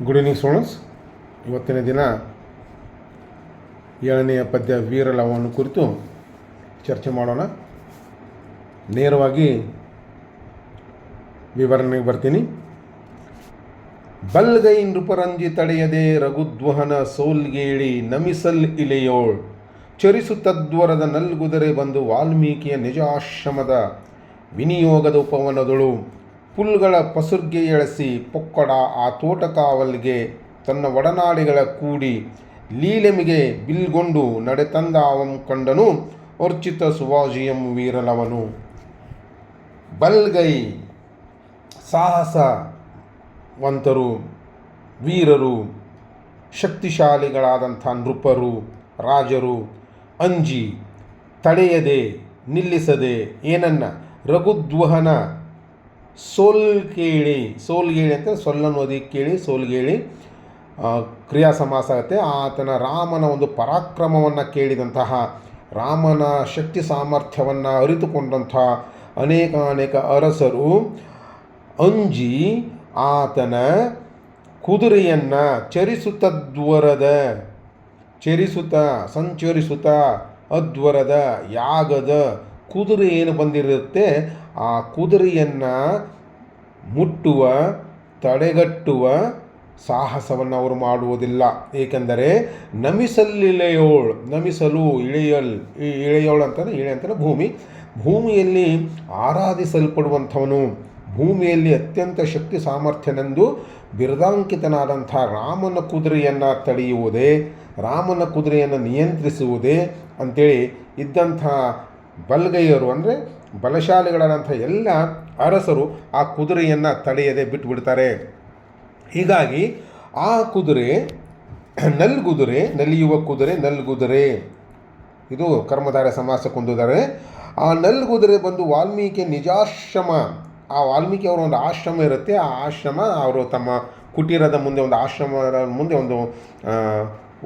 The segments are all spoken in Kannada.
Good evening students. ಇವತ್ತಿನ ದಿನ 7ನೆಯ ಪದ್ಯ ವೀರಲವವನ್ನು ಕುರಿತು ಚರ್ಚೆ ಮಾಡೋಣ. ನೇರವಾಗಿ ವಿವರಣೆಗೆ ಬರ್ತೀನಿ. ಬಲ್ಗೈ ನೃಪರಂಜಿ ತಡೆಯದೆ ರಘುದ್ವಹನ ಸೋಲ್ಗೇಳಿ ನಮಿಸಲ್ ಇಲೆಯೋಳ್ ಚರಿಸುತ್ತದ್ವರದ ನಲ್ಗುದರೆ ಬಂದು ವಾಲ್ಮೀಕಿಯ ನಿಜಾಶ್ರಮದ ವಿನಿಯೋಗದ ಉಪವನದಳು ಪುಲ್ಗಳ ಪಸುರ್ಗೆ ಎಳಸಿ ಪೊಕ್ಕಡ ಆ ತೋಟಕಾವಲ್ಗೆ ತನ್ನ ಒಡನಾಡಿಗಳ ಕೂಡಿ ಲೀಲೆಮಿಗೆ ಬಿಲ್ಗೊಂಡು ನಡೆತಂದ ಅವಂ ಕಂಡನು ಅರ್ಚಿತ ಸುವಾಜಿಯಂ ವೀರಲವನು. ಬಲ್ಗೈ ಸಾಹಸವಂತರು, ವೀರರು, ಶಕ್ತಿಶಾಲಿಗಳಾದಂಥ ನೃಪರು, ರಾಜರು ಅಂಜಿ ತಡೆಯದೆ ನಿಲ್ಲಿಸದೆ ಏನನ್ನ ರಘುದ್ವಹನ ಸೋಲ್ಗೇಳಿ ಅಂತ ಸೊಲ್ಲನ್ನು ಓದಿ ಕೇಳಿ ಸೋಲ್ಗೇಳಿ ಕ್ರಿಯಾ ಸಮಾಸ ಆಗುತ್ತೆ. ಆತನ ರಾಮನ ಒಂದು ಪರಾಕ್ರಮವನ್ನು ಕೇಳಿದಂತಹ, ರಾಮನ ಶಕ್ತಿ ಸಾಮರ್ಥ್ಯವನ್ನು ಅರಿತುಕೊಂಡಂಥ ಅನೇಕ ಅರಸರು ಅಂಜಿ ಆತನ ಕುದುರೆಯನ್ನು ಸಂಚರಿಸುತ್ತ ಅದ್ವರದ ಯಾಗದ ಕುದುರೆ ಏನು ಬಂದಿರುತ್ತೆ ಆ ಕುದುರೆಯನ್ನು ಮುಟ್ಟುವ, ತಡೆಗಟ್ಟುವ ಸಾಹಸವನ್ನು ಅವರು ಮಾಡುವುದಿಲ್ಲ. ಏಕೆಂದರೆ ನಮಿಸಲು ಇಳೆಯೋಳು ಅಂತಂದರೆ ಭೂಮಿಯಲ್ಲಿ ಆರಾಧಿಸಲ್ಪಡುವಂಥವನು, ಭೂಮಿಯಲ್ಲಿ ಅತ್ಯಂತ ಶಕ್ತಿ ಸಾಮರ್ಥ್ಯನೆಂದು ಬಿರುದಾಂಕಿತನಾದಂಥ ರಾಮನ ಕುದುರೆಯನ್ನು ತಡೆಯುವುದೇ, ರಾಮನ ಕುದುರೆಯನ್ನು ನಿಯಂತ್ರಿಸುವುದೇ ಅಂಥೇಳಿ ಇದ್ದಂಥ ಬಲ್ಗೈಯರು ಅಂದರೆ ಬಲಶಾಲಿಗಳಾದಂಥ ಎಲ್ಲ ಅರಸರು ಆ ಕುದುರೆಯನ್ನು ತಡೆಯದೆ ಬಿಟ್ಟುಬಿಡ್ತಾರೆ. ಹೀಗಾಗಿ ಆ ಕುದುರೆ ನಲಿಯುವ ಕುದುರೆ ಇದು ಕರ್ಮಧಾರೆ ಸಮಾಸಕ್ಕೊಂದಿದ್ದಾರೆ. ಆ ನಲ್ಗುದುರೆ ಬಂದು ವಾಲ್ಮೀಕಿ ನಿಜಾಶ್ರಮ, ಆ ವಾಲ್ಮೀಕಿ ಅವರ ಒಂದು ಆಶ್ರಮ ಇರುತ್ತೆ. ಆ ಆಶ್ರಮ ಅವರು ತಮ್ಮ ಕುಟೀರದ ಮುಂದೆ ಒಂದು ಆಶ್ರಮದ ಮುಂದೆ ಒಂದು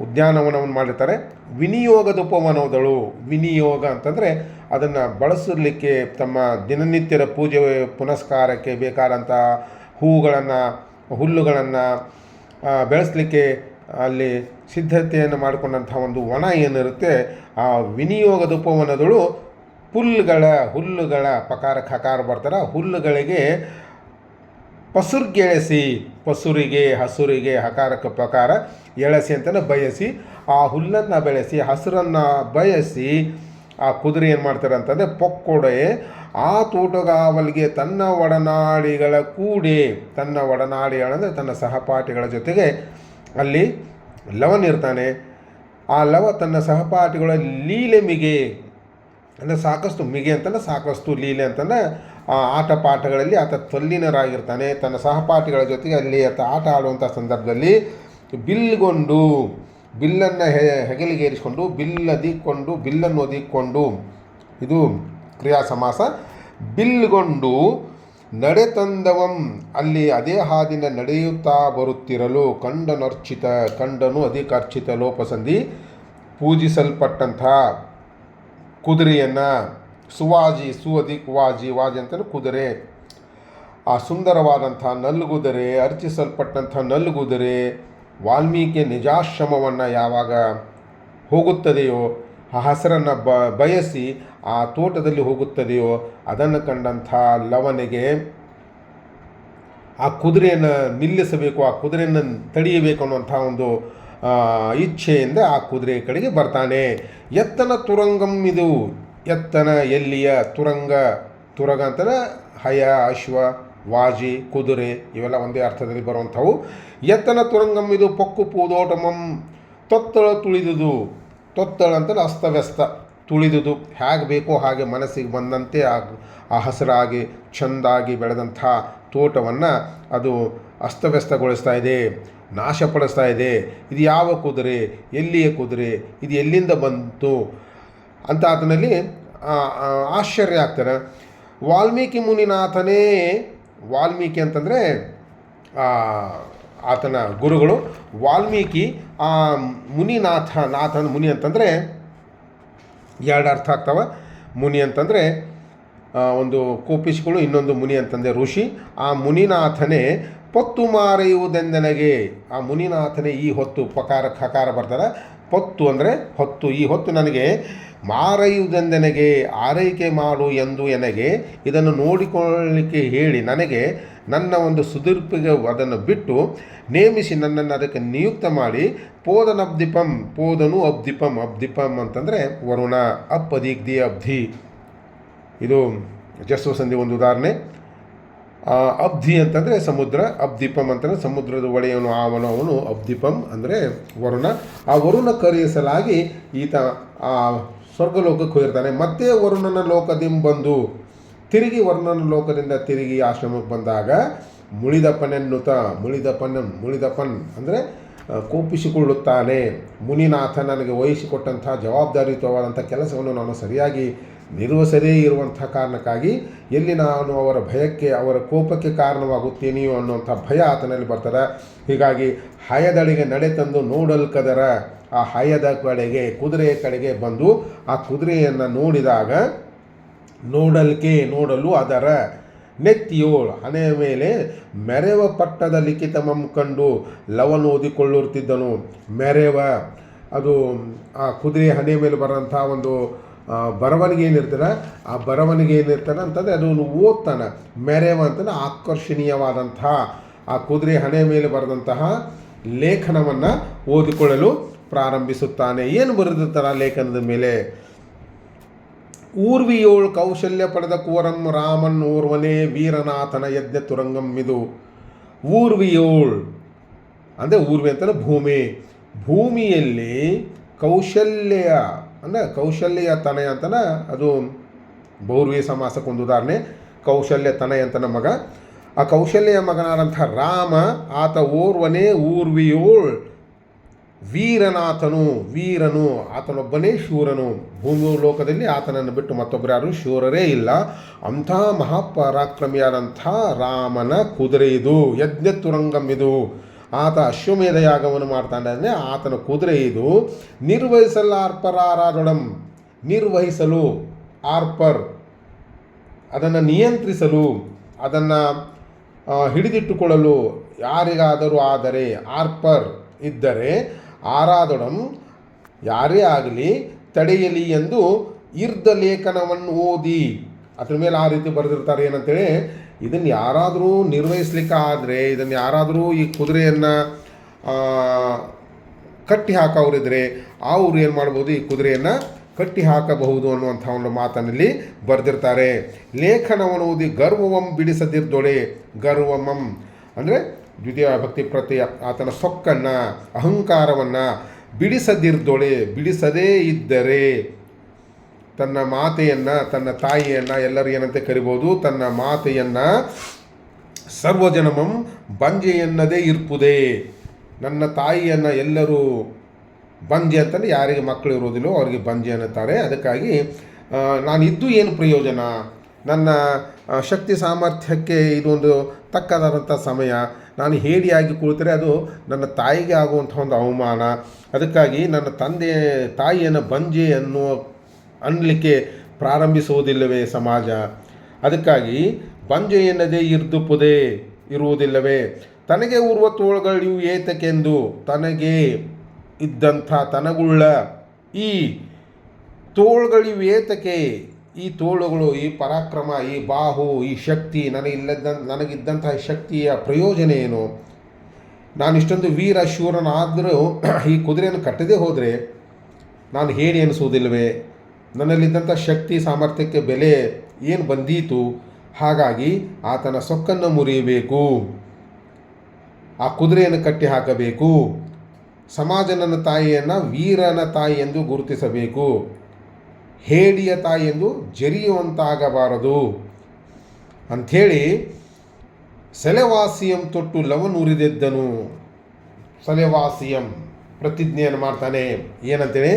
ಉದ್ಯಾನವನವನ್ನು ಮಾಡಿರ್ತಾರೆ. ವಿನಿಯೋಗದ ಉಪವನದಳು, ವಿನಿಯೋಗ ಅಂತಂದರೆ ಅದನ್ನು ಬಳಸಲಿಕ್ಕೆ ತಮ್ಮ ದಿನನಿತ್ಯದ ಪೂಜೆ ಪುನಸ್ಕಾರಕ್ಕೆ ಬೇಕಾದಂಥ ಹುಲ್ಲುಗಳನ್ನು ಬೆಳೆಸಲಿಕ್ಕೆ ಅಲ್ಲಿ ಸಿದ್ಧತೆಯನ್ನು ಮಾಡಿಕೊಂಡಂಥ ಒಂದು ವನ ಏನಿರುತ್ತೆ ಆ ವಿನಿಯೋಗದ ಉಪವನದಳು ಹುಲ್ಲುಗಳ ಪಕಾರ ಖಕಾರ ಬರ್ತಾರೆ. ಹುಲ್ಲುಗಳಿಗೆ ಪಸುರ್ಗೆಳೆಸಿ, ಹಸುರಿಗೆ ಹಕಾರಕ್ಕೆ ಪಕಾರ ಎಳಸಿ ಅಂತಲೇ ಬಯಸಿ ಆ ಹುಲ್ಲನ್ನು ಬೆಳೆಸಿ ಹಸುರನ್ನು ಬಯಸಿ ಆ ಕುದುರೆ ಏನು ಮಾಡ್ತಾರೆ ಅಂತಂದರೆ ಪೊಕ್ಕೊಡೆ ಆ ತೋಟಗಾವಲಿಗೆ ತನ್ನ ಒಡನಾಡಿಗಳಂದರೆ ತನ್ನ ಸಹಪಾಠಿಗಳ ಜೊತೆಗೆ ಅಲ್ಲಿ ಲವನ್ ಇರ್ತಾನೆ. ಆ ಲವ ತನ್ನ ಸಹಪಾಠಿಗಳ ಲೀಲೆ ಮಿಗೆ ಅಂದರೆ ಸಾಕಷ್ಟು ಮಿಗೆ ಅಂತಂದರೆ ಸಾಕಷ್ಟು ಲೀಲೆ ಅಂತಂದರೆ ಆಟ ಪಾಠಗಳಲ್ಲಿ ಆತ ತಲ್ಲೀನರಾಗಿರ್ತಾನೆ. ತನ್ನ ಸಹಪಾಠಿಗಳ ಜೊತೆಗೆ ಅಲ್ಲಿ ಆತ ಆಟ ಆಡುವಂಥ ಸಂದರ್ಭದಲ್ಲಿ ಬಿಲ್ಲನ್ನು ಹೆಗಲಿಗೇರಿಸಿಕೊಂಡು ಬಿಲ್ಲನ್ನು ಒದಿಕೊಂಡು ಇದು ಕ್ರಿಯಾ ಸಮಾಸ. ಬಿಲ್ಗೊಂಡು ನಡೆತಂದವಂ ಅಲ್ಲಿ ಅದೇ ಹಾದಿನ ನಡೆಯುತ್ತಾ ಬರುತ್ತಿರಲು ಕಂಡನು ಅಧಿಕಾರ್ಚಿತ ಲೋಪಸಂಧಿ ಪೂಜಿಸಲ್ಪಟ್ಟಂಥ ಕುದುರೆಯನ್ನು ಸುವಾಜಿ ವಾಜಿ ಅಂತಲೂ ಕುದುರೆ, ಆ ಸುಂದರವಾದಂಥ ನಲ್ಗುದುರೆ, ಅರ್ಚಿಸಲ್ಪಟ್ಟಂಥ ನಲ್ಗುದುರೆ ವಾಲ್ಮೀಕಿಯ ನಿಜಾಶ್ರಮವನ್ನು ಯಾವಾಗ ಹೋಗುತ್ತದೆಯೋ, ಆ ಹಸರನ್ನು ಬಯಸಿ ಆ ತೋಟದಲ್ಲಿ ಹೋಗುತ್ತದೆಯೋ ಅದನ್ನು ಕಂಡಂಥ ಲವನಿಗೆ ಆ ಕುದುರೆಯನ್ನು ನಿಲ್ಲಿಸಬೇಕು, ಆ ಕುದುರೆಯನ್ನು ತಡೆಯಬೇಕು ಅನ್ನುವಂಥ ಒಂದು ಇಚ್ಛೆಯಿಂದ ಆ ಕುದುರೆ ಕಡೆಗೆ ಬರ್ತಾನೆ. ಎತ್ತನ ತುರಂಗಂ ಇದು ಎತ್ತನ ಎಲ್ಲಿಯ ತುರಗ ಅಂತಂದರೆ ಹಯ, ಅಶ್ವ, ವಾಜಿ, ಕುದುರೆ ಇವೆಲ್ಲ ಒಂದೇ ಅರ್ಥದಲ್ಲಿ ಬರುವಂಥವು. ಎತ್ತನ ತುರಂಗಂ ಇದು ಪೊಕ್ಕು ಪೂದೋಟಮಂ ತೊತ್ತಳ ತುಳಿದುದು, ತೊತ್ತಳ ಅಂತಂದರೆ ಅಸ್ತವ್ಯಸ್ತ, ತುಳಿದುದು ಹೇಗೆ ಬೇಕೋ ಹಾಗೆ ಮನಸ್ಸಿಗೆ ಬಂದಂತೆ ಆ ಹಸಿರಾಗಿ ಚೆಂದಾಗಿ ಬೆಳೆದಂಥ ತೋಟವನ್ನು ಅದು ಅಸ್ತವ್ಯಸ್ತಗೊಳಿಸ್ತಾ ಇದೆ, ನಾಶಪಡಿಸ್ತಾ ಇದೆ. ಇದು ಯಾವ ಕುದುರೆ, ಎಲ್ಲಿಯ ಕುದುರೆ, ಇದು ಎಲ್ಲಿಂದ ಬಂತು ಅಂತ ಆತನಲ್ಲಿ ಆಶ್ಚರ್ಯ ಆಗ್ತಾರೆ. ವಾಲ್ಮೀಕಿ ಮುನಿನಾಥನೇ, ವಾಲ್ಮೀಕಿ ಅಂತಂದರೆ ಆತನ ಗುರುಗಳು, ವಾಲ್ಮೀಕಿ ಆ ನಾಥನ ಮುನಿ ಅಂತಂದರೆ ಎರಡು ಅರ್ಥ ಆಗ್ತವೆ. ಮುನಿ ಅಂತಂದರೆ ಒಂದು ಕೋಪಿಸ್ಗಳು, ಇನ್ನೊಂದು ಮುನಿ ಅಂತಂದರೆ ಋಷಿ. ಆ ಮುನಿನಾಥನೇ ಪೊತ್ತು ಮಾರೆಯುವುದೆಂದೆನಗೆ. ಆ ಮುನಿನಾಥನೇ ಈ ಹೊತ್ತು ಪಕಾರ ಖಕಾರ ಬರ್ತಾರೆ. ಪೊತ್ತು ಅಂದರೆ ಹೊತ್ತು. ಈ ಹೊತ್ತು ನನಗೆ ಮಾರೆಯುವುದೆಂದೆನಗೆ, ಆರೈಕೆ ಮಾಡು ಎಂದು ಎನಗೆ ಇದನ್ನು ನೋಡಿಕೊಳ್ಳಲಿಕ್ಕೆ ಹೇಳಿ ನನಗೆ ನನ್ನ ಒಂದು ಸುದೀರ್ಪಿಗೆ ಅದನ್ನು ಬಿಟ್ಟು ನೇಮಿಸಿ ನನ್ನನ್ನು ಅದಕ್ಕೆ ನಿಯುಕ್ತ ಮಾಡಿ ಪೋದನಬ್ದಿಪಂ, ಪೋದನು ಅಬ್ದಿಪಂ. ಅಬ್ದಿಪಂ ಅಂತಂದರೆ ವರುಣ, ಅಪ್ ಅದಿಗ್ದಿ ಅಬ್ಧಿ, ಇದು ಜಸ್ವ ಸಂಧಿ ಒಂದು ಉದಾಹರಣೆ. ಅಬ್ಧಿ ಅಂತಂದರೆ ಸಮುದ್ರ, ಅಬ್ದಿಪಂ ಅಂತಂದರೆ ಸಮುದ್ರದ ಒಡೆಯವನು ಅವನು ಅಬ್ದಿಪಂ ಅಂದರೆ ವರುಣ. ಆ ವರುಣ ಕರೆಯಿಸಲಾಗಿ ಈತ ಆ ಸ್ವರ್ಗಲೋಕಕ್ಕೆ ಹೋಗಿರ್ತಾನೆ. ಮತ್ತೆ ವರುಣನ ಲೋಕದಿಂದ ಬಂದು ತಿರುಗಿ ವರುಣನ ಲೋಕದಿಂದ ತಿರುಗಿ ಆಶ್ರಮಕ್ಕೆ ಬಂದಾಗ ಮುಳಿದಪ್ಪನೆನ್ನುತ್ತ, ಮುಳಿದಪ್ಪನ್ ಅಂದರೆ ಕೋಪಿಸಿಕೊಳ್ಳುತ್ತಾನೆ. ಮುನಿನಾಥ ನನಗೆ ವಹಿಸಿಕೊಟ್ಟಂಥ ಜವಾಬ್ದಾರಿಯುತವಾದಂಥ ಕೆಲಸವನ್ನು ನಾನು ಸರಿಯಾಗಿ ನಿರ್ವಹಿಸದೇ ಇರುವಂಥ ಕಾರಣಕ್ಕಾಗಿ ಎಲ್ಲಿ ನಾನು ಅವರ ಭಯಕ್ಕೆ, ಅವರ ಕೋಪಕ್ಕೆ ಕಾರಣವಾಗುತ್ತೇನೆಯೋ ಅನ್ನುವಂಥ ಭಯ ಆತನಲ್ಲಿ ಬರ್ತದೆ. ಹೀಗಾಗಿ ಹಯದಳಿಗೆ ನಡೆ ತಂದು ನೋಡಲ್ಕದರ, ಆ ಹಯದ ಕಡೆಗೆ, ಕುದುರೆಯ ಕಡೆಗೆ ಬಂದು ಆ ಕುದುರೆಯನ್ನು ನೋಡಿದಾಗ ನೋಡಲು ಅದರ ನೆತ್ತಿಯೋಳು ಹಣೆಯ ಮೇಲೆ ಮೆರೆವ ಪಟ್ಟದ ಲಿಖಿತಮಂ ಕಂಡು ಲವನ್ ಓದಿಕೊಳ್ಳುತ್ತಿದ್ದನು. ಮೆರೆವ ಅದು ಆ ಕುದುರೆಯ ಹಣೆಯ ಮೇಲೆ ಬರೋಂಥ ಒಂದು ಬರವಣಿಗೆ ಏನಿರ್ತಾನೆ, ಆ ಬರವಣಿಗೆ ಏನಿರ್ತಾನೆ ಅಂತಂದರೆ ಅದನ್ನು ಓದ್ತಾನೆ. ಮೆರೆವ ಅಂತಂದರೆ ಆಕರ್ಷಣೀಯವಾದಂಥ ಆ ಕುದುರೆ ಹಣೆಯ ಮೇಲೆ ಬರೆದಂತಹ ಲೇಖನವನ್ನು ಓದಿಕೊಳ್ಳಲು ಪ್ರಾರಂಭಿಸುತ್ತಾನೆ. ಏನು ಬರೆದಿರ್ತಾರೆ ಆ ಲೇಖನದ ಮೇಲೆ? ಊರ್ವಿಯೋಳ್ ಕೌಶಲ್ಯ ಪಡೆದ ಕುವರಂ ರಾಮನ್ ಓರ್ವನೇ ವೀರನಾಥನ ಯಜ್ಞ ತುರಂಗಂ. ಇದು ಊರ್ವಿಯೋಳ್ ಅಂದರೆ ಊರ್ವಿ ಅಂತಂದರೆ ಭೂಮಿ. ಭೂಮಿಯಲ್ಲಿ ಕೌಶಲ್ಯ ಅಂದರೆ ಕೌಶಲ್ಯ ತನಯ ಅಂತನ, ಅದು ಬಹುರ್ವಿ ಸಮಾಸಕ್ಕೊಂದು ಉದಾಹರಣೆ. ಕೌಶಲ್ಯ ತನಯ ಅಂತನ ಮಗ. ಆ ಕೌಶಲ್ಯ ಮಗನಾದಂಥ ರಾಮ ಆತ ಓರ್ವನೇ ಊರ್ವಿಯೋಳ್ ವೀರನು, ಆತನೊಬ್ಬನೇ ಶೂರನು. ಭೂಮಿ ಲೋಕದಲ್ಲಿ ಆತನನ್ನು ಬಿಟ್ಟು ಮತ್ತೊಬ್ಬರು ಯಾರು ಶೂರರೇ ಇಲ್ಲ. ಅಂಥ ಮಹಾಪರಾಕ್ರಮಿಯಾದಂಥ ರಾಮನ ಕುದುರೆ ಇದು, ಯಜ್ಞ ತುರಂಗಂ ಇದು. ಆತ ಅಶ್ವಮೇಧ ಯಾಗವನ್ನು ಮಾಡ್ತಾನೆ. ಆತನ ಕುದುರೆ ಇದು. ನಿರ್ವಹಿಸಲು ಆರ್ಪರ್, ಅದನ್ನು ನಿಯಂತ್ರಿಸಲು, ಅದನ್ನು ಹಿಡಿದಿಟ್ಟುಕೊಳ್ಳಲು ಯಾರಿಗಾದರೂ ಆದರೆ, ಆರ್ಪರ್ ಇದ್ದರೆ, ಆರಾದೊಡಂ ಯಾರೇ ಆಗಲಿ ತಡೆಯಲಿ ಎಂದು ಇರ್ದ ಲೇಖನವನ್ನು ಓದಿ. ಅದ್ರ ಮೇಲೆ ಆ ರೀತಿ ಬರೆದಿರ್ತಾರೆ. ಏನಂತೇಳಿ, ಇದನ್ನು ಯಾರಾದರೂ ನಿರ್ವಹಿಸ್ಲಿಕ್ಕಾದರೆ, ಇದನ್ನು ಯಾರಾದರೂ ಈ ಕುದುರೆಯನ್ನು ಕಟ್ಟಿ ಹಾಕೋರಿದ್ರೆ ಅವರು ಏನು ಮಾಡ್ಬೋದು, ಈ ಕುದುರೆಯನ್ನು ಕಟ್ಟಿ ಹಾಕಬಹುದು ಅನ್ನುವಂಥ ಒಂದು ಮಾತನಲ್ಲಿ ಬರೆದಿರ್ತಾರೆ. ಲೇಖನವನ್ನು ಓದಿ ಗರ್ವವಂ ಬಿಡಿಸದಿರ್ದೊಳೆ. ಗರ್ವಮಂ ಅಂದರೆ ದ್ವಿತೀಯ ಭಕ್ತಿ ಪ್ರತ್ಯಯ. ಆತನ ಸೊಕ್ಕನ್ನು, ಅಹಂಕಾರವನ್ನು ಬಿಡಿಸದಿರ್ದೊಳೆ, ಬಿಡಿಸದೇ ಇದ್ದರೆ ತನ್ನ ಮಾತೆಯನ್ನು, ತನ್ನ ತಾಯಿಯನ್ನು, ಎಲ್ಲರೂ ಏನಂತೆ ಕರಿಬೋದು, ತನ್ನ ಮಾತೆಯನ್ನು ಸರ್ವಜನಮಂ ಬಂಜೆಯನ್ನದೇ ಇರ್ಪುದೇ. ನನ್ನ ತಾಯಿಯನ್ನು ಎಲ್ಲರೂ ಬಂಜೆ ಅಂತಂದರೆ ಯಾರಿಗೆ ಮಕ್ಕಳು ಇರೋದಿಲ್ಲೋ ಅವರಿಗೆ ಬಂಜೆ ಅನ್ನುತ್ತಾರೆ. ಅದಕ್ಕಾಗಿ ನಾನಿದ್ದು ಏನು ಪ್ರಯೋಜನ, ನನ್ನ ಶಕ್ತಿ ಸಾಮರ್ಥ್ಯಕ್ಕೆ ಇದೊಂದು ತಕ್ಕದಾದಂಥ ಸಮಯ. ನಾನು ಹೇಡಿಯಾಗಿ ಕುಳಿತರೆ ಅದು ನನ್ನ ತಾಯಿಗೆ ಆಗುವಂಥ ಒಂದು ಅವಮಾನ. ಅದಕ್ಕಾಗಿ ನನ್ನ ತಾಯಿಯನ್ನು ಬಂಜೆ ಅನ್ನಲಿಕ್ಕೆ ಪ್ರಾರಂಭಿಸುವುದಿಲ್ಲವೇ ಸಮಾಜ? ಅದಕ್ಕಾಗಿ ಬಂಜೆ ಎನ್ನದೇ ಇರುವುದಿಲ್ಲವೇ? ತನಗೆ ಊರ್ವ ತೋಳುಗಳು ಏತಕ್ಕೆಂದು, ತನಗೆ ಇದ್ದಂಥ ತನಗುಳ್ಳ ಈ ತೋಳುಗಳಿವು ಏತಕ್ಕೆ? ಈ ತೋಳುಗಳು, ಈ ಪರಾಕ್ರಮ, ಈ ಬಾಹು, ಈ ಶಕ್ತಿ, ನನಗಿದ್ದಂತಹ ಶಕ್ತಿಯ ಪ್ರಯೋಜನ ಏನು? ನಾನು ಇಷ್ಟೊಂದು ವೀರ ಶೂರನಾದರೂ ಈ ಕುದುರೆಯನ್ನು ಕಟ್ಟದೇ ಹೋದರೆ ನಾನು ಹೇಳಿ ಅನಿಸುವುದಿಲ್ಲವೇ? ನನ್ನಲ್ಲಿದ್ದಂಥ ಶಕ್ತಿ ಸಾಮರ್ಥ್ಯಕ್ಕೆ ಬೆಲೆ ಏನು ಬಂದೀತು? ಹಾಗಾಗಿ ಆತನ ಸೊಕ್ಕನ್ನು ಮುರಿಯಬೇಕು, ಆ ಕುದುರೆಯನ್ನು ಕಟ್ಟಿ ಹಾಕಬೇಕು. ಸಮಾಜ ನನ್ನ ತಾಯಿಯನ್ನು ವೀರನ ತಾಯಿ ಎಂದು ಗುರುತಿಸಬೇಕು, ಹೇಡಿಯ ತಾಯಿ ಎಂದು ಜರಿಯುವಂತಾಗಬಾರದು ಅಂಥೇಳಿ ಸೆಲೆವಾಸಿಯಂ ತೊಟ್ಟು ಲವನುರಿದೆದ್ದನು. ಸೆಲೆವಾಸಿಯಂ ಪ್ರತಿಜ್ಞೆಯನ್ನು ಮಾಡ್ತಾನೆ. ಏನಂತೇಳಿ,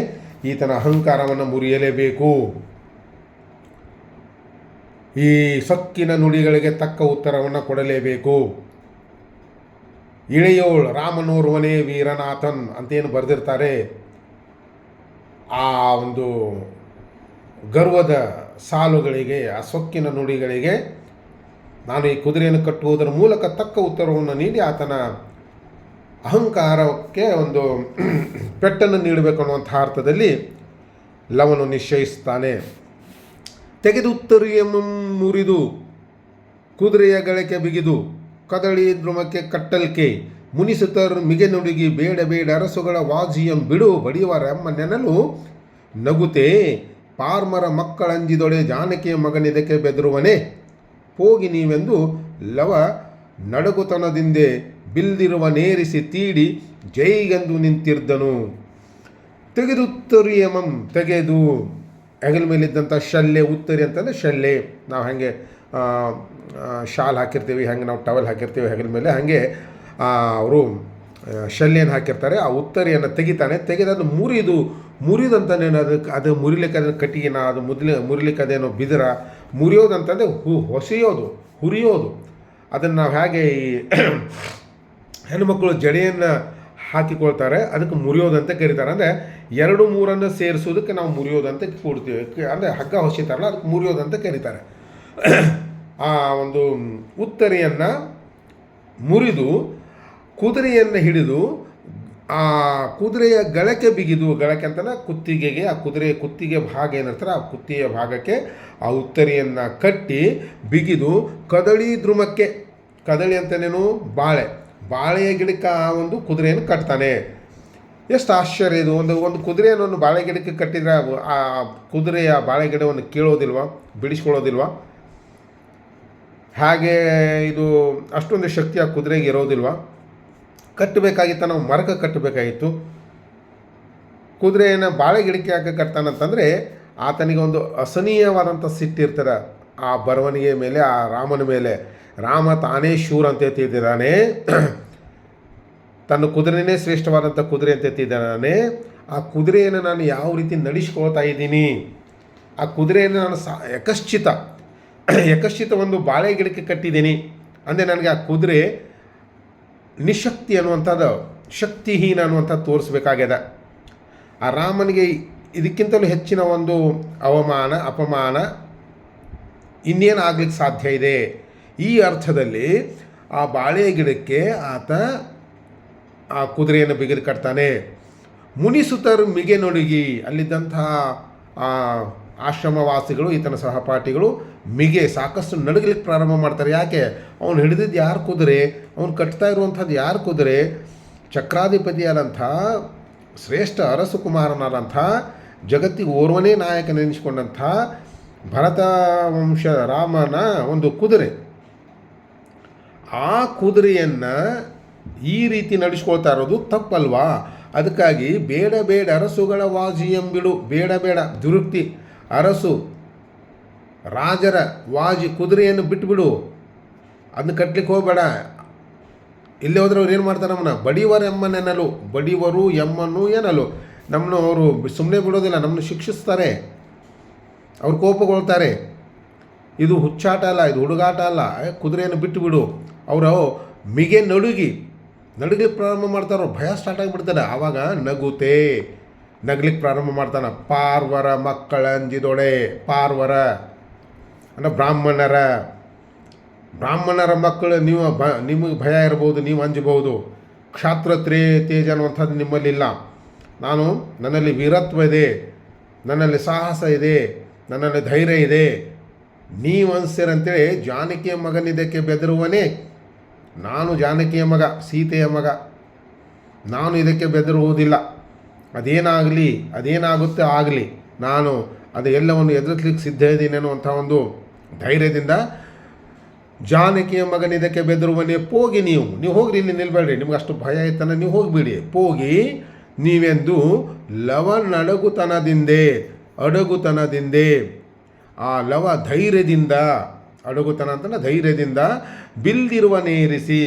ಈತನ ಅಹಂಕಾರವನ್ನು ಮುರಿಯಲೇಬೇಕು, ಈ ಸೊಕ್ಕಿನ ನುಡಿಗಳಿಗೆ ತಕ್ಕ ಉತ್ತರವನ್ನು ಕೊಡಲೇಬೇಕು. ಇಳೆಯೋಳ್ ರಾಮನೋರ್ವನೇ ವೀರನಾಥನ್ ಅಂತೇನು ಬರೆದಿರ್ತಾರೆ, ಆ ಒಂದು ಗರ್ವದ ಸಾಲುಗಳಿಗೆ, ಆ ಸೊಕ್ಕಿನ ನುಡಿಗಳಿಗೆ ನಾನು ಈ ಕುದುರೆಯನ್ನು ಕಟ್ಟುವುದರ ಮೂಲಕ ತಕ್ಕ ಉತ್ತರವನ್ನು ನೀಡಿ ಆತನ ಅಹಂಕಾರಕ್ಕೆ ಒಂದು ಪೆಟ್ಟನ್ನು ನೀಡಬೇಕು ಅನ್ನುವಂಥ ಅರ್ಥದಲ್ಲಿ ಲವನು ನಿಶ್ಚಯಿಸ್ತಾನೆ. ತೆಗೆದುತ್ತರಿಯನ್ನು ಮುರಿದು ಕುದುರೆಯ ಗಳಕ್ಕೆ ಬಿಗಿದು ಕದಳಿ ದ್ರುಮಕ್ಕೆ ಕಟ್ಟಲ್ಕೆ ಮುನಿಸುತ್ತರ್ ಮಿಗೆ ನುಡುಗಿ ಬೇಡ ಬೇಡ ಅರಸುಗಳ ವಾಜಿಯಂ ಬಿಡು ಬಡಿಯವರೆಮ್ಮ ನೆನಲು ನಗುತೆ ಪಾರ್ಮರ ಮಕ್ಕಳಂಜಿದೊಡೆ ಜಾನಕಿಯ ಮಗನಿದಕ್ಕೆ ಬೆದರುವನೆ ಹೋಗಿ ನೀವೆಂದು ಲವ ನಡಗುತನದಿಂದೆ ಬಿಲ್ದಿರುವ ನೇರಿಸಿ ತೀಡಿ ಜೈಗೆಂದು ನಿಂತಿರ್ದನು. ತೆಗೆದುತ್ತರಿಯಮಂ ತೆಗೆದು ಹೆಗಲ ಮೇಲಿದ್ದಂಥ ಶಲ್ಲೆ, ಉತ್ತರಿ ಅಂತಂದರೆ ಶಲ್ಲೆ, ನಾವು ಹಾಗೆ ಶಾಲ್ ಹಾಕಿರ್ತೀವಿ, ಹಾಗೆ ನಾವು ಟವಲ್ ಹಾಕಿರ್ತೀವಿ ಹೆಗಲ ಮೇಲೆ, ಹಾಗೆ ಅವರು ಶಲ್ಯನ ಹಾಕಿರ್ತಾರೆ. ಆ ಉತ್ತರಿಯನ್ನು ತೆಗಿತಾನೆ. ತೆಗೆದು ಮುರಿದಂತಾನೆ ಅದು ಮುರಿಲಿಕ್ಕೆ ಅದನ್ನು ಕಟ್ಟಿಗೆನ ಅದು ಮುರಿಲಿಕ್ಕೆ ಅದೇನೋ ಬಿದಿರ, ಮುರಿಯೋದಂತಂದರೆ ಹೊಸೆಯೋದು, ಹುರಿಯೋದು. ಅದನ್ನು ನಾವು ಹೇಗೆ ಈ ಹೆಣ್ಣುಮಕ್ಕಳು ಜಡೆಯನ್ನು ಹಾಕಿಕೊಳ್ತಾರೆ, ಅದಕ್ಕೆ ಮುರಿಯೋದಂತ ಕರೀತಾರೆ. ಅಂದರೆ 2-3 ಸೇರಿಸೋದಕ್ಕೆ ನಾವು ಮುರಿಯೋದಂತ ಕೊಡ್ತೀವಿ. ಅಂದರೆ ಹಗ್ಗ ಹೊಸಿತಾರಲ್ಲ, ಅದಕ್ಕೆ ಮುರಿಯೋದಂತ ಕರೀತಾರೆ. ಆ ಒಂದು ಉತ್ತರಿಯನ್ನು ಮುರಿದು ಕುದುರೆಯನ್ನು ಹಿಡಿದು ಆ ಕುದುರೆಯ ಗಳಕ್ಕೆ ಬಿಗಿದು, ಗಳಕ್ಕೆ ಅಂತಂದರೆ ಕುತ್ತಿಗೆಗೆ, ಆ ಕುದುರೆಯ ಕುತ್ತಿಗೆ ಭಾಗ ಏನಿರ್ತಾರೆ ಆ ಕುತ್ತಿಗೆಯ ಭಾಗಕ್ಕೆ ಆ ಉತ್ತರಿಯನ್ನು ಕಟ್ಟಿ ಬಿಗಿದು ಕದಳಿ ದ್ರುಮಕ್ಕೆ, ಕದಳಿ ಅಂತನೇನು ಬಾಳೆಯ ಗಿಡಕ್ಕೆ ಆ ಒಂದು ಕುದುರೆಯನ್ನು ಕಟ್ತಾನೆ. ಎಷ್ಟು ಆಶ್ಚರ್ಯ ಇದು! ಒಂದು ಕುದುರೆಯನ್ನು ಬಾಳೆ ಗಿಡಕ್ಕೆ ಕಟ್ಟಿದರೆ ಆ ಕುದುರೆಯ ಬಾಳೆ ಗಿಡವನ್ನು ಕೀಳೋದಿಲ್ವ, ಬಿಡಿಸ್ಕೊಳ್ಳೋದಿಲ್ವ? ಹಾಗೆ ಇದು ಅಷ್ಟೊಂದು ಶಕ್ತಿ ಆ ಕುದುರೆಗೆ ಇರೋದಿಲ್ವ? ಕಟ್ಟಬೇಕಾಗಿತ್ತು, ನಾವು ಮರಕ್ಕೆ ಕಟ್ಟಬೇಕಾಗಿತ್ತು. ಕುದುರೆಯನ್ನು ಬಾಳೆ ಗಿಡಕ್ಕೆ ಯಾಕೆ ಕಟ್ತಾನಂತಂದರೆ ಆತನಿಗೆ ಒಂದು ಅಸಹನೀಯವಾದಂಥ ಸಿಟ್ಟಿರ್ತಾರೆ ಆ ಬರವಣಿಗೆ ಮೇಲೆ, ಆ ರಾಮನ ಮೇಲೆ. ರಾಮ ತಾನೇ ಶೂರ ಅಂತ ಎತ್ತಿದ್ದಾನೆ, ತನ್ನ ಕುದುರೆನೇ ಶ್ರೇಷ್ಠವಾದಂಥ ಕುದುರೆ ಅಂತ ಎತ್ತಿದ್ದಾನೆ. ಆ ಕುದುರೆಯನ್ನು ನಾನು ಯಾವ ರೀತಿ ನಡೆಸ್ಕೊಳ್ತಾ ಇದ್ದೀನಿ, ಆ ಕುದುರೆಯನ್ನು ನಾನು ಯಕಶ್ಚಿತ ಒಂದು ಬಾಳೆ ಗಿಡಕ್ಕೆ ಕಟ್ಟಿದ್ದೀನಿ ಅಂದರೆ ನನಗೆ ಆ ಕುದುರೆ ನಿಶಕ್ತಿ ಅನ್ನುವಂಥದ್ದು, ಶಕ್ತಿಹೀನ ಅನ್ನುವಂಥದ್ದು ತೋರಿಸ್ಬೇಕಾಗ್ಯದ. ಆ ರಾಮನಿಗೆ ಇದಕ್ಕಿಂತಲೂ ಹೆಚ್ಚಿನ ಒಂದು ಅಪಮಾನ ಇನ್ನೇನು ಆಗ್ಲಿಕ್ಕೆ ಸಾಧ್ಯ ಇದೆ. ಈ ಅರ್ಥದಲ್ಲಿ ಆ ಬಾಳೆ ಗಿಡಕ್ಕೆ ಆತ ಆ ಕುದುರೆಯನ್ನು ಬಿಗಿದು ಕಟ್ತಾನೆ. ಮುನಿಸುತ್ತರು ಮಿಗೆ ನಡುಗಿ, ಅಲ್ಲಿದ್ದಂತಹ ಆಶ್ರಮವಾಸಿಗಳು, ಈತನ ಸಹಪಾಠಿಗಳು ಮಿಗೆ ಸಾಕಷ್ಟು ನಡುಗಲಿಕ್ಕೆ ಪ್ರಾರಂಭ ಮಾಡ್ತಾರೆ. ಯಾಕೆ? ಅವನು ಹಿಡಿದಿದ್ದು ಯಾರು ಕುದುರೆ, ಅವನು ಕಟ್ತಾ ಇರುವಂಥದ್ದು ಯಾರು ಕುದುರೆ? ಚಕ್ರಾಧಿಪತಿಯಾದಂಥ ಶ್ರೇಷ್ಠ ಅರಸು ಕುಮಾರನಾದಂಥ ಜಗತ್ತಿಗೆ ಓರ್ವನೇ ನಾಯಕ ನೆನೆಸಿಕೊಂಡಂಥ ಭರತ ವಂಶ ರಾಮನ ಒಂದು ಕುದುರೆ. ಆ ಕುದುರೆಯನ್ನು ಈ ರೀತಿ ನಡೆಸ್ಕೊಳ್ತಾ ಇರೋದು ತಪ್ಪಲ್ವಾ? ಅದಕ್ಕಾಗಿ ಬೇಡ ಅರಸುಗಳ ವಾಜಿಯಂಬಿಡು, ಬೇಡ ದುರುಕ್ತಿ, ಅರಸು ರಾಜರ ವಾಜಿ ಕುದುರೆಯನ್ನು ಬಿಟ್ಟುಬಿಡು, ಅದನ್ನ ಕಟ್ಲಿಕ್ಕೆ ಹೋಗಬೇಡ. ಇಲ್ಲೇ ಹೋದ್ರೆ ಅವ್ರು ಏನು ಮಾಡ್ತಾರೆ, ನಮ್ಮನ್ನ ಬಡಿವರು ಎಮ್ಮನೆನ್ನಲು, ಬಡಿವರು ಎಮ್ಮನ್ನು ಏನಲು, ನಮ್ಮನ್ನು ಅವರು ಸುಮ್ಮನೆ ಬಿಡೋದಿಲ್ಲ, ನಮ್ಮನ್ನು ಶಿಕ್ಷಿಸ್ತಾರೆ, ಅವ್ರು ಕೋಪಗೊಳ್ತಾರೆ. ಇದು ಹುಚ್ಚಾಟ ಅಲ್ಲ, ಇದು ಹುಡುಗಾಟ ಅಲ್ಲ, ಕುದುರೆಯನ್ನು ಬಿಟ್ಟುಬಿಡು. ಅವರು ಮಿಗೆ ನಡುಗಲಿಕ್ಕೆ ಪ್ರಾರಂಭ ಮಾಡ್ತಾರೋ, ಭಯ ಸ್ಟಾರ್ಟ್ ಆಗಿಬಿಡ್ತಾರೆ. ಆವಾಗ ನಗ್ಲಿಕ್ಕೆ ಪ್ರಾರಂಭ ಮಾಡ್ತಾನೆ. ಪಾರ್ವರ ಮಕ್ಕಳಂಜಿದೊಡೆ, ಪಾರ್ವರ ಅಂದರೆ ಬ್ರಾಹ್ಮಣರ ಮಕ್ಕಳು ನಿಮಗೆ ಭಯ ಇರ್ಬೋದು, ನೀವು ಅಂಜಬಹುದು. ಕ್ಷಾತ್ರ ತೇಜ ಅನ್ನುವಂಥದ್ದು ನಿಮ್ಮಲ್ಲಿಲ್ಲ. ನನ್ನಲ್ಲಿ ವೀರತ್ವ ಇದೆ, ನನ್ನಲ್ಲಿ ಸಾಹಸ ಇದೆ, ನನ್ನಲ್ಲಿ ಧೈರ್ಯ ಇದೆ. ನೀವು ಅನ್ಸಿರಂತೇಳಿ ಜಾನಕಿಯ ಮಗನಿದ್ದಕ್ಕೆ ಬೆದರುವನೇ. ನಾನು ಜಾನಕಿಯ ಮಗ, ಸೀತೆಯ ಮಗ, ನಾನು ಇದಕ್ಕೆ ಬೆದರುವುದಿಲ್ಲ. ಅದೇನಾಗುತ್ತೆ ಆಗಲಿ, ನಾನು ಅದು ಎಲ್ಲವನ್ನು ಎದುರಿಸ್ಲಿಕ್ಕೆ ಸಿದ್ಧ ಇದ್ದೀನಿ ಅನ್ನುವಂಥ ಒಂದು ಧೈರ್ಯದಿಂದ ಜಾನಕಿಯ ಮಗನಿದಕ್ಕೆ ಬೆದರುವನೇ. ಪೋಗಿ ನೀವು ಹೋಗ್ರಿ, ಇಲ್ಲಿ ನಿಲ್ಬೇಡ್ರಿ, ನಿಮ್ಗೆ ಅಷ್ಟು ಭಯ ಆಯ್ತಾನೆ, ನೀವು ಹೋಗಿಬಿಡಿ. ಪೋಗಿ ನೀವೆಂದು ಲವನ್ ಅಡಗುತನದಿಂದೆ ಆ ಲವ ಧೈರ್ಯದಿಂದ, ಅಡಗುತನ ಅಂತಂದ್ರೆ ಧೈರ್ಯದಿಂದ ಬಿಲ್ದಿರುವ ನೇರಿಸಿ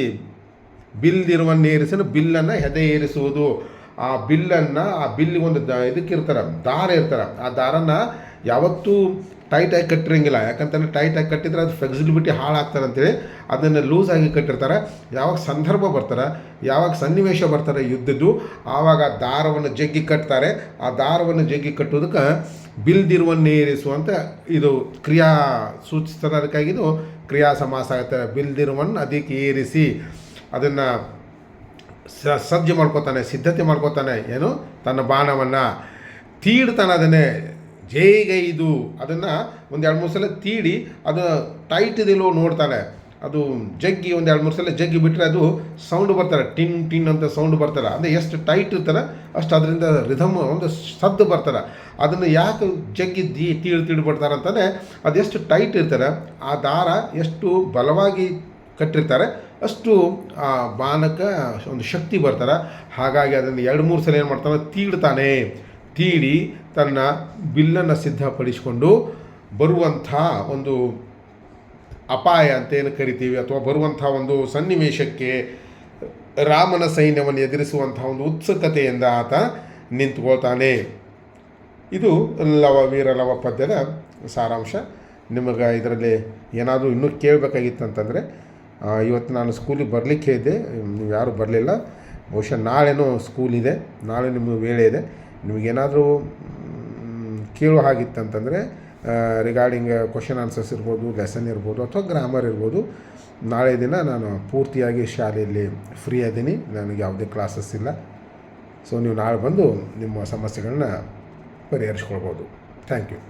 ಬಿಲ್ಲನ್ನು ಹೆದೆ ಏರಿಸುವುದು. ಆ ಬಿಲ್ಲಿಗೆ ಒಂದು ಇದಕ್ಕಿರ್ತಾರೆ, ದಾರ ಇರ್ತಾರೆ. ಆ ದಾರನ ಯಾವತ್ತೂ ಟೈಟಾಗಿ ಕಟ್ಟಿರಂಗಿಲ್ಲ. ಯಾಕಂತಂದರೆ ಟೈಟಾಗಿ ಕಟ್ಟಿದ್ರೆ ಅದು ಫ್ಲೆಕ್ಸಿಬಿಲಿಟಿ ಹಾಳಾಗ್ತಾರೆ ಅಂತೇಳಿ ಅದನ್ನು ಲೂಸಾಗಿ ಕಟ್ಟಿರ್ತಾರೆ. ಯಾವಾಗ ಸಂದರ್ಭ ಬರ್ತಾರೆ, ಯಾವಾಗ ಸನ್ನಿವೇಶ ಬರ್ತಾರೆ ಯುದ್ಧದ್ದು, ಆವಾಗ ದಾರವನ್ನು ಜಗ್ಗಿ ಕಟ್ತಾರೆ. ಆ ದಾರವನ್ನು ಜಗ್ಗಿ ಕಟ್ಟೋದಕ್ಕೆ ಬಿಲ್ದಿರುವನ್ನೇರಿಸುವಂಥ ಇದು ಕ್ರಿಯಾ ಸೂಚಿಸ್ತದೆ. ಅದಕ್ಕಾಗಿ ಇದು ಕ್ರಿಯಾ ಸಮಾಸ ಆಗುತ್ತೆ. ಬಿಲ್ದಿರುವನ್ ಅದಕ್ಕೆ ಏರಿಸಿ ಅದನ್ನು ಸಜ್ಜು ಮಾಡ್ಕೋತಾನೆ, ಸಿದ್ಧತೆ ಮಾಡ್ಕೋತಾನೆ. ಏನು ತನ್ನ ಬಾಣವನ್ನು ತೀಡ್ತಾನೆ. ಅದನ್ನೇ ಜೈಗೈದು ಅದನ್ನು ಒಂದು 2-3 ಸಲ ತೀಡಿ ಅದು ಟೈಟ್ ಇದೆಯಲ್ಲೋ ನೋಡ್ತಾನೆ. ಅದು ಜಗ್ಗಿ ಒಂದು 2-3 ಸಲ ಜಗ್ಗಿ ಬಿಟ್ಟರೆ ಅದು ಸೌಂಡ್ ಬರ್ತಾರೆ, ಟಿನ್ ಟಿನ್ ಅಂತ ಸೌಂಡ್ ಬರ್ತಾರೆ. ಅಂದರೆ ಎಷ್ಟು ಟೈಟ್ ಇರ್ತಾರೆ ಅಷ್ಟು ಅದರಿಂದ ರಿಧಮ್ ಒಂದು ಸದ್ದು ಬರ್ತಾರೆ. ಅದನ್ನು ಯಾಕೆ ಜಗ್ಗಿ ತೀಡು ಬಿಡ್ತಾರೆ ಅಂತಂದರೆ ಅದೆಷ್ಟು ಟೈಟ್ ಇರ್ತಾರೆ, ಆ ದಾರ ಎಷ್ಟು ಬಲವಾಗಿ ಕಟ್ಟಿರ್ತಾರೆ ಅಷ್ಟು ಆ ಬಾಣಕ್ಕೆ ಒಂದು ಶಕ್ತಿ ಬರ್ತಾರೆ. ಹಾಗಾಗಿ ಅದನ್ನು 2-3 ಸಲ ಏನು ಮಾಡ್ತಾನೆ, ತೀಡ್ತಾನೆ. ತೀಡಿ ತನ್ನ ಬಿಲ್ಲನ್ನು ಸಿದ್ಧಪಡಿಸಿಕೊಂಡು ಬರುವಂಥ ಒಂದು ಅಪಾಯ ಅಂತ ಏನು ಕರಿತೀವಿ, ಅಥವಾ ಬರುವಂಥ ಒಂದು ಸನ್ನಿವೇಶಕ್ಕೆ ರಾಮನ ಸೈನ್ಯವನ್ನು ಎದುರಿಸುವಂಥ ಒಂದು ಉತ್ಸುಕತೆಯಿಂದ ಆತ ನಿಂತ್ಕೊಳ್ತಾನೆ. ಇದು ವೀರಲವ ಪದ್ಯದ ಸಾರಾಂಶ. ನಿಮಗೆ ಇದರಲ್ಲಿ ಏನಾದರೂ ಇನ್ನೂ ಕೇಳಬೇಕಾಗಿತ್ತಂತಂದರೆ, ಇವತ್ತು ನಾನು ಸ್ಕೂಲಿಗೆ ಬರಲಿಕ್ಕೆ ಇದ್ದೆ, ನೀವು ಯಾರೂ ಬರಲಿಲ್ಲ. ಬಹುಶಃ ನಾಳೆನೂ ಸ್ಕೂಲಿದೆ, ನಾಳೆ ನಿಮಗೆ ವೇಳೆ ಇದೆ. ನಿಮಗೇನಾದರೂ ಕೇಳೋ ಹಾಗಿತ್ತಂತಂದರೆ ರಿಗಾರ್ಡಿಂಗ್ ಕ್ವಶನ್ ಆನ್ಸರ್ಸ್ ಇರ್ಬೋದು, ಲೆಸನ್ ಇರ್ಬೋದು, ಅಥವಾ ಗ್ರಾಮರ್ ಇರ್ಬೋದು, ನಾಳೆ ದಿನ ನಾನು ಪೂರ್ತಿಯಾಗಿ ಶಾಲೆಯಲ್ಲಿ ಫ್ರೀ ಇದ್ದೀನಿ, ನನಗೆ ಯಾವುದೇ ಕ್ಲಾಸಸ್ ಇಲ್ಲ. ಸೊ ನೀವು ನಾಳೆ ಬಂದು ನಿಮ್ಮ ಸಮಸ್ಯೆಗಳನ್ನ ಪರಿಹರಿಸ್ಕೊಳ್ಬೋದು. Thank you.